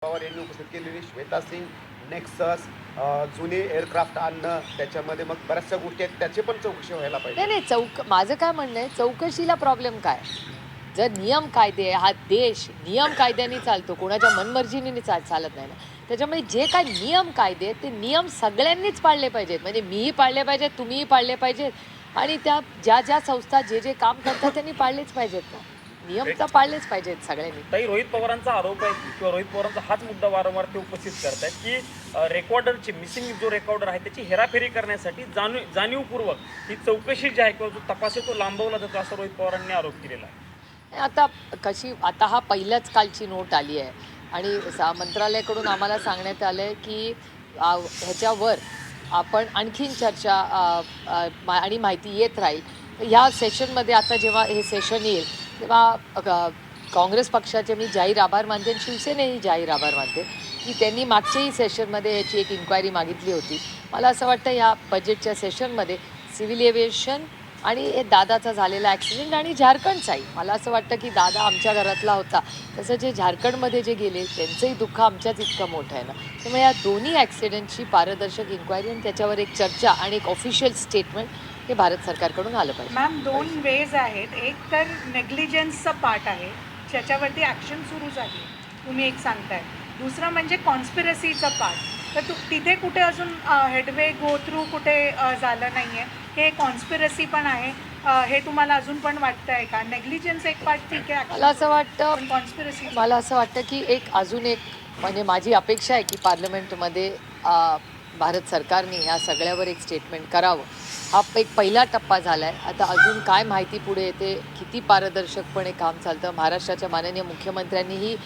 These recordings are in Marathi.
पवार यांनी उपस्थित केलेली श्वेता सिंग नेक्सस जुने एअरक्राफ्ट आणणं त्याच्यामध्ये मग बऱ्याचशा गोष्टी आहेत त्याची पण चौकशी व्हायला पाहिजे. नाही नाही, माझं काय म्हणणं आहे, चौकशीला प्रॉब्लेम काय? जर नियम कायदे, हा देश नियम कायद्याने चालतो, कोणाच्या मनमर्जीने चालत नाही ना. त्याच्यामुळे जे काय नियम कायदे ते नियम सगळ्यांनीच पाळले पाहिजेत. म्हणजे मीही पाळले पाहिजेत, तुम्हीही पाळले पाहिजेत आणि त्या ज्या ज्या संस्था जे जे काम करतात त्यांनी पाळलेच पाहिजेत ना. नियम तर पाळलेच पाहिजेत सगळ्यांनी. ताई, रोहित पवारांचा आरोप आहे किंवा रोहित पवारांचा हाच मुद्दा वारंवार ते उपस्थित करतायत की रेकॉर्डरची मिसिंग जो रेकॉर्डर आहे त्याची हेराफेरी करण्यासाठी जाणीवपूर्वक ही चौकशी जी आहे किंवा जो तपास आहे तो लांबवला जातो असं रोहित पवारांनी आरोप केलेला आहे. आता हा पहिल्याच कालची नोट आली आहे आणि मंत्रालयाकडून आम्हाला सांगण्यात आलं आहे की ह्याच्यावर आपण आणखीन चर्चा आणि माहिती येत राहील. ह्या सेशनमध्ये आता जेव्हा हे सेशन येईल तेव्हा काँग्रेस पक्षाचे मी जाहीर आभार मानते आणि शिवसेनेही जाहीर आभार मानते की त्यांनी मागच्याही सेशनमध्ये याची एक इन्क्वायरी मागितली होती. मला असं वाटतं ह्या बजेटच्या सेशनमध्ये सिव्हिल एव्हिएशन आणि हे दादाचा झालेला ॲक्सिडेंट आणि झारखंडचाही, मला असं वाटतं की दादा आमच्या घरातला होता तसं जे झारखंडमध्ये जे गेले त्यांचंही दुःख आमच्याच इतकं मोठं आहे ना. त्यामुळे या दोन्ही ॲक्सिडेंटची पारदर्शक इन्क्वायरी आणि त्याच्यावर एक चर्चा आणि एक ऑफिशियल स्टेटमेंट हे भारत सरकारकडून आलं पाहिजे. मॅम, दोन वेज आहेत. एक तर नेग्लिजन्सचा पार्ट आहे ज्याच्यावरती ॲक्शन सुरू झाली, तुम्ही एक सांगताय. दुसरं म्हणजे कॉन्स्पिरसीचा पार्ट. तर तिथे कुठे अजून हेडवे गो थ्रू कुठे झालं नाही आहे. हे कॉन्स्पिरसी पण आहे, हे तुम्हाला अजून पण वाटतं आहे का? नेग्लिजन्स एक पार्ट ठीक आहे, मला असं वाटतं की अजून एक म्हणजे माझी अपेक्षा आहे की पार्लमेंटमध्ये भारत सरकारने ह्या सगळ्यावर एक स्टेटमेंट करावं. हा एक पहिला टप्पा झाला आहे. आता अजून काय माहिती पुढे येते, किती पारदर्शकपणे काम चालतं. महाराष्ट्राच्या माननीय मुख्यमंत्र्यांनीही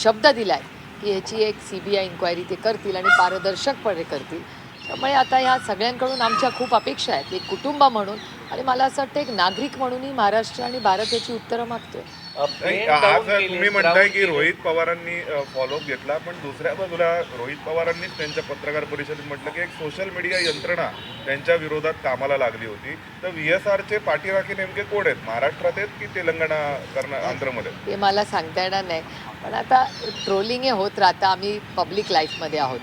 शब्द दिला आहे की ह्याची एक CBI इन्क्वायरी ते करतील आणि पारदर्शकपणे करतील. त्यामुळे आता ह्या सगळ्यांकडून आमच्या खूप अपेक्षा आहेत एक कुटुंब म्हणून आणि मला असं वाटतं एक नागरिक म्हणूनही महाराष्ट्र आणि भारत याची उत्तरं मागतोय. तुम्ही म्हणताय की रोहित पवारांनी फॉलोअप घेतला, पण दुसऱ्या बाजूला रोहित पवारांनीच त्यांच्या पत्रकार परिषदेत म्हटलं की एक सोशल मीडिया यंत्रणा त्यांच्या विरोधात कामाला लागली होती. तर VSRचे पाठीराखे नेमके कोण आहेत? महाराष्ट्रात आहेत की तेलंगणा आंध्रमध्ये? ते मला सांगता येणार नाही, पण आता ट्रोलिंग हे होत राहतं. आम्ही पब्लिक लाईफमध्ये आहोत.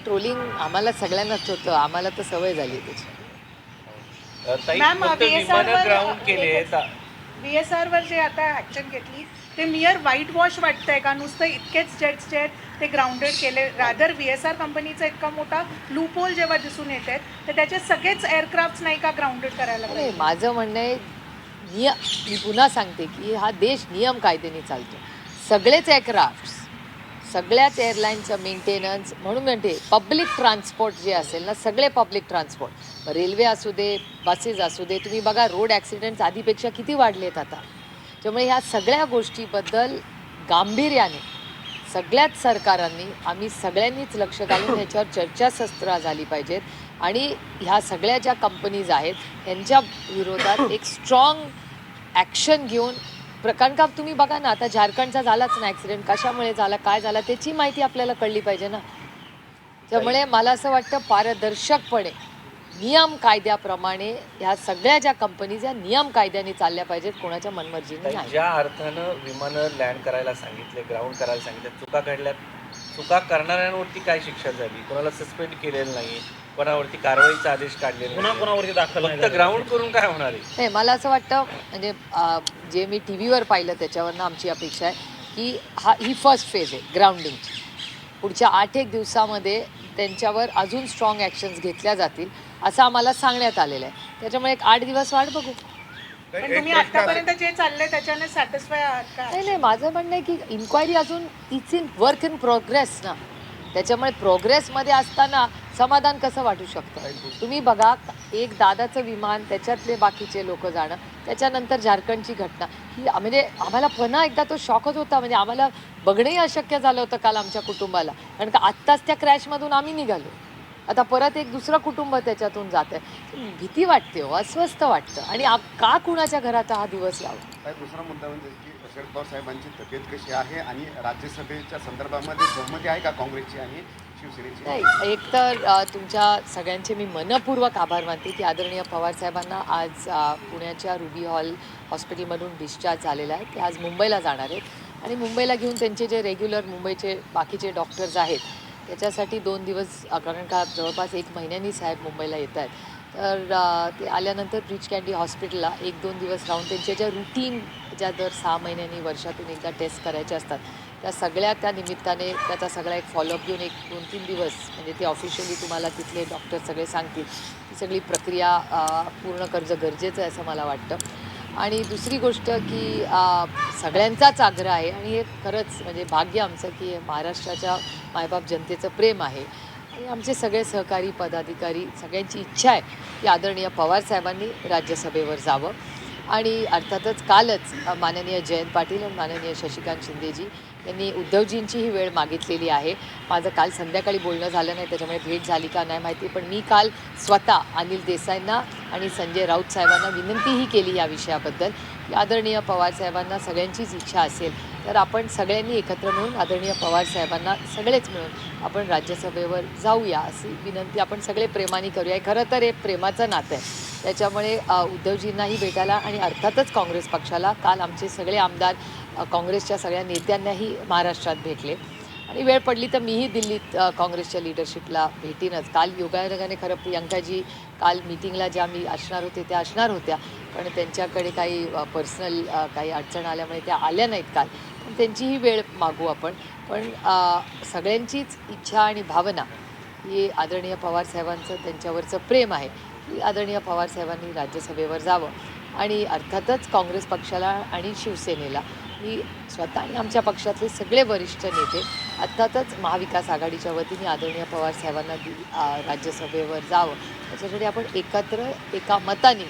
ट्रोलिंग आम्हाला सगळ्यांनाच होतं, आम्हाला तर सवय झाली त्याची. VSRवर जे आता ॲक्शन घेतली ते मियर व्हाईट वॉश वाटतंय का? नुसतं इतकेच जेट्स जे आहेत ते ग्राउंडेड केले. रादर VSR कंपनीचा इतका मोठा लूपहोल जेव्हा दिसून येत आहेत तर त्याचे सगळेच एअरक्राफ्ट नाही का ग्राउंडेड करायला पाहिजे? माझं म्हणणं आहे मी पुन्हा सांगते की हा देश नियम कायद्याने चालतो. सगळेच एअरक्राफ्ट, सगळ्याच एअरलाईनचं मेंटेनन्स, म्हणून म्हणते पब्लिक ट्रान्सपोर्ट जे असेल ना, सगळे पब्लिक ट्रान्सपोर्ट, रेल्वे असू दे, बसेस असू दे, तुम्ही बघा रोड ॲक्सिडेंट्स आधीपेक्षा किती वाढले आहेत आता. त्यामुळे ह्या सगळ्या गोष्टीबद्दल गांभीर्याने सगळ्याच सरकारांनी आम्ही सगळ्यांनीच लक्ष घालून ह्याच्यावर चर्चासत्र झाली पाहिजेत आणि ह्या सगळ्या ज्या कंपनीज आहेत त्यांच्या विरोधात एक स्ट्रॉंग ॲक्शन घेऊन कारण का तुम्ही बघा ना, आता झारखंडचा झालाच ना ॲक्सिडेंट, कशामुळे झाला, काय झाला त्याची माहिती आपल्याला कळली पाहिजे ना. त्यामुळे मला असं वाटतं पारदर्शकपणे नियम कायद्याप्रमाणे ह्या सगळ्या ज्या कंपनीज या नियम कायद्याने चालल्या पाहिजेत, कोणाच्या मनमर्जीने नाही. ज्या अर्थानं विमानं लँड करायला सांगितले, ग्राउंड करायला सांगितले, चुका घडल्यात, चुका करणाऱ्यांवरती काय शिक्षा झाली, कोणाला सस्पेंड केलेलं नाही, कोणावरती कारवाईचा आदेश काढलेला नाही, कोणावरती दाखल फक्त ग्राउंड करून काय होणार आहे? नाही, मला असं वाटतं म्हणजे जे मी TV वर पाहिलं त्याच्यावरनं आमची अपेक्षा आहे की ही फर्स्ट फेज आहे ग्राउंडिंगची. पुढच्या 8-1 दिवसामध्ये त्यांच्यावर अजून स्ट्रॉंग ॲक्शन्स घेतल्या जातील असं आम्हाला सांगण्यात आलेलं आहे. त्याच्यामुळे एक 8 दिवस वाट बघू. पण तुम्ही आतापर्यंत जे चाललंय त्याच्याने सॅटिस्फाय आहात का? नाही, माझं म्हणणं आहे की इन्क्वायरी अजून it's in work in progress ना. त्याच्यामुळे प्रोग्रेसमध्ये असताना समाधान कसं वाटू शकतं? तुम्ही बघा, एक दादाचं विमान, त्याच्यातले बाकीचे लोक जाणं, त्याच्यानंतर झारखंडची घटना ही म्हणजे आम्हाला पुन्हा एकदा तो शॉकच होता. म्हणजे आम्हाला बघणंही अशक्य झालं होतं काल आमच्या कुटुंबाला, कारण का आत्ताच त्या क्रॅशमधून आम्ही निघालो. आता परत एक दुसरं कुटुंब त्याच्यातून जात आहे. भीती वाटते हो, अस्वस्थ वाटतं. आणि का कुणाच्या घरात हा दिवस लावला? दुसरा मुद्दा म्हणजे की शरद पवार साहेबांची तब्येत कशी आहे आणि राज्यसभेच्या संदर्भामध्ये सहमती आहे का काँग्रेसची आणि शिवसेनेची? नाही, एक तर तुमच्या सगळ्यांचे मी मनपूर्वक आभार मानते की आदरणीय पवार साहेबांना आज पुण्याच्या रुबी हॉल हॉस्पिटलमधून डिस्चार्ज झालेला आहे. ते आज मुंबईला जाणार आहेत आणि मुंबईला घेऊन त्यांचे जे रेग्युलर मुंबईचे बाकीचे डॉक्टर्स आहेत त्याच्यासाठी 2 दिवस कारण का जवळपास 1 महिन्यांनी साहेब मुंबईला येत आहेत. तर ते आल्यानंतर ब्रीच कँडी हॉस्पिटलला 1-2 दिवस राहून त्यांच्या ज्या रुटीन ज्या दर 6 महिन्यांनी वर्षातून एकदा टेस्ट करायच्या असतात त्या सगळ्या त्या निमित्ताने त्याचा सगळा एक फॉलोअप घेऊन 1-2-3 दिवस म्हणजे ते ऑफिशियली तुम्हाला तिथले डॉक्टर सगळे सांगतील ती सगळी प्रक्रिया पूर्ण करणं गरजेचं आहे असं मला वाटतं. आणि दुसरी गोष्ट की सगळ्यांचाच आग्रह आहे आणि हे खरंच म्हणजे भाग्य आमचं की महाराष्ट्राच्या मायबाप जनतेचं प्रेम आहे आणि आमचे सगळे सहकारी पदाधिकारी सगळ्यांची इच्छा आहे की आदरणीय पवारसाहेबांनी राज्यसभेवर जावं. आणि अर्थातच कालच माननीय जयंत पाटील आणि माननीय शशिकांत शिंदेजी यांनी उद्धवजींचीही वेळ मागितलेली आहे. माझं काल संध्याकाळी बोलणं झालं नाही त्याच्यामुळे भेट झाली का नाही माहिती, पण मी काल स्वतः अनिल देसाईंना आणि संजय राऊत साहेबांना विनंतीही केली या विषयाबद्दल की आदरणीय पवारसाहेबांना सगळ्यांचीच इच्छा असेल तर आपण सगळ्यांनी एकत्र मिळून आदरणीय पवारसाहेबांना सगळेच मिळून आपण राज्यसभेवर जाऊया अशी विनंती आपण सगळे प्रेमाने करूया. खरं तर हे प्रेमाचं नातं आहे त्याच्यामुळे उद्धवजींनाही भेटायला आणि अर्थातच काँग्रेस पक्षाला काल आमचे सगळे आमदार काँग्रेसच्या सगळ्या नेत्यांनाही महाराष्ट्रात भेटले आणि वेळ पडली तर मीही दिल्लीत काँग्रेसच्या लिडरशिपला भेटीनच. काल योगायोगाने खरं प्रियंकाजी काल मीटिंगला ज्या मी असणार होते त्या असणार होत्या पण त्यांच्याकडे काही पर्सनल काही अडचण आल्यामुळे त्या आल्या नाहीत काल, पण त्यांचीही वेळ मागू आपण. पण सगळ्यांचीच इच्छा आणि भावना ही आदरणीय पवारसाहेबांचं त्यांच्यावरचं प्रेम आहे की आदरणीय पवारसाहेबांनी राज्यसभेवर जावं. आणि अर्थातच काँग्रेस पक्षाला आणि शिवसेनेला मी स्वतः आणि आमच्या पक्षातले सगळे वरिष्ठ नेते अर्थातच महाविकास आघाडीच्या वतीने आदरणीय पवारसाहेबांना राज्यसभेवर जावं त्याच्यासाठी आपण एकत्र एका मताने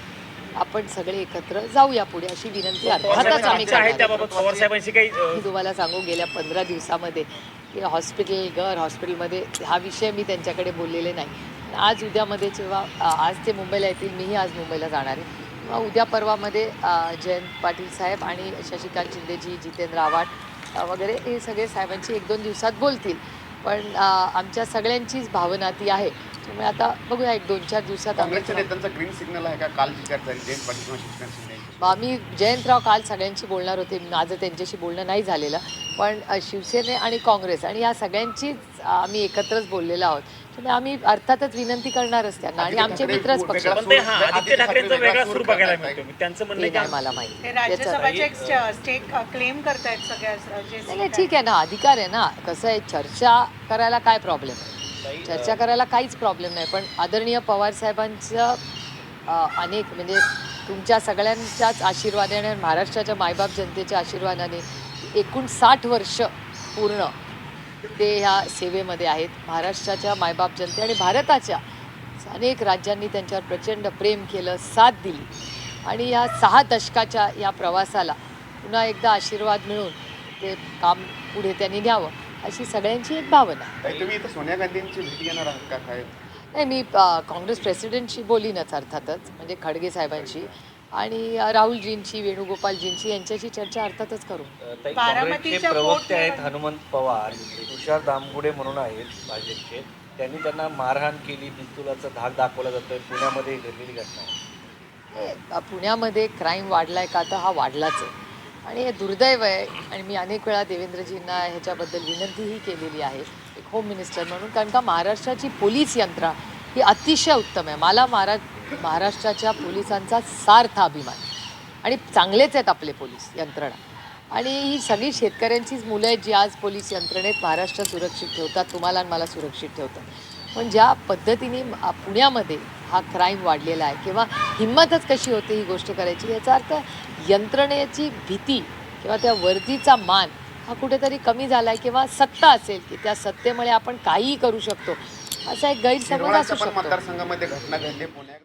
आपण सगळे एकत्र जाऊया पुढे अशी विनंती अर्थातच आम्ही त्याबाबत पवारसाहेबांशी काही मी तुम्हाला सांगू गेल्या 15 दिवसामध्ये की हॉस्पिटलमध्ये हा विषय मी त्यांच्याकडे बोललेले नाही. आज उद्यामध्ये जेव्हा आज ते मुंबईला येतील मीही आज मुंबईला जाणार आहे किंवा उद्या परवामध्ये जयंत पाटील साहेब आणि शशिकांत शिंदेजी जितेंद्र आव्हाड वगैरे हे सगळे साहेबांची 1-2 दिवसात बोलतील. पण आमच्या सगळ्यांचीच भावना ती आहे त्यामुळे आता बघूया 1-2-4 दिवसात काँग्रेसच्या नेत्यांचा ग्रीन सिग्नल आहे का काल जी चर्चा झाली जयंत पाटील किंवा शशिकांत शिंदे? आम्ही जयंतराव काल सगळ्यांशी बोलणार होते, माझं त्यांच्याशी बोलणं नाही झालेलं, पण शिवसेने आणि काँग्रेस आणि या सगळ्यांचीच आम्ही एकत्रच बोललेलो आहोत. त्यामुळे आम्ही अर्थातच विनंती करणारच त्यांना आणि आमचे मित्रच पक्ष पण ते आदित्य ठाकरेंचा वेगळा सूर बघायला मिळतो. त्यांचं म्हणणं नाही मला माहिती ते राज्यसभाचे स्टेक क्लेम करतायत सगळ्या जे नाही ठीक आहे ना, अधिकार आहे ना. कसं आहे चर्चा करायला काय प्रॉब्लेम आहे, चर्चा करायला काहीच प्रॉब्लेम नाही. पण आदरणीय पवारसाहेबांचं अनेक म्हणजे तुमच्या सगळ्यांच्याच आशीर्वादाने आणि महाराष्ट्राच्या मायबाप जनतेच्या आशीर्वादाने 59 वर्ष पूर्ण ते ह्या सेवेमध्ये आहेत. महाराष्ट्राच्या मायबाप जनते आणि भारताच्या अनेक राज्यांनी त्यांच्यावर प्रचंड प्रेम केलं, साथ दिली आणि या 6 दशकाच्या या प्रवासाला पुन्हा एकदा आशीर्वाद मिळून ते काम पुढे त्यांनी न्यावं अशी सगळ्यांची एक भावना. तुम्ही इथं सोनिया गांधींची भेट घेणार आहात का काय? नाही मी काँग्रेस प्रेसिडेंटशी बोलीनच अर्थातच म्हणजे खडगे साहेबांशी आणि राहुलजींची वेणुगोपालजींची यांच्याशी चर्चा अर्थातच करू. काँग्रेसचे प्रवक्ते आहेत हनुमंत पवार, तुषार दामगुडे म्हणून आहेत भाजपचे, त्यांनी त्यांना मारहाण केली, पिस्तुलाचा धाक दाखवला जातोय, पुण्यामध्ये घडलेली घटना आहे. पुण्यामध्ये क्राईम वाढलाय का तर हा वाढलाच आहे आणि हे दुर्दैव आहे. आणि मी अनेक वेळा देवेंद्रजींना ह्याच्याबद्दल विनंतीही केलेली आहे एक होम मिनिस्टर म्हणून, कारण का महाराष्ट्राची पोलीस यंत्रणा ही अतिशय उत्तम आहे. मला महाराष्ट्राच्या पोलिसांचा सार्थ अभिमान आणि चांगलेच आहेत आपले पोलीस यंत्रणा आणि ही सगळी शेतकऱ्यांचीच मुलं आहेत जी आज पोलीस यंत्रणेत महाराष्ट्र सुरक्षित ठेवतात, तुम्हाला आणि मला सुरक्षित ठेवतात. पण ज्या पद्धतीने पुण्यामध्ये हा क्राईम वाढलेला आहे किंवा हिंमतच कशी होते ही गोष्ट करायची, याचा अर्थ यंत्रणेची भीती किंवा त्या वर्दीचा मान हा कुठेतरी कमी झाला आहे किंवा सत्ता असेल की त्या सत्तेमुळे आपण काहीही करू शकतो असा एक गैरसमज असू शकतो. मतदारसंघामध्ये घटना घडली पुण्यात.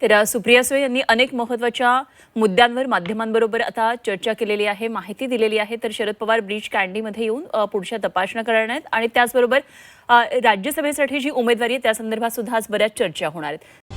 तर सुप्रिया सुळे यांनी अनेक महत्त्वाच्या मुद्द्यांवर माध्यमांबरोबर आता चर्चा केलेली आहे, माहिती दिलेली आहे. तर शरद पवार ब्रीच कँडीमध्ये येऊन पुढच्या तपासण्या करणार आहेत आणि त्याचबरोबर राज्यसभेसाठी जी उमेदवारी आहे त्या संदर्भात सुद्धा आज बऱ्याच चर्चा होणार आहेत.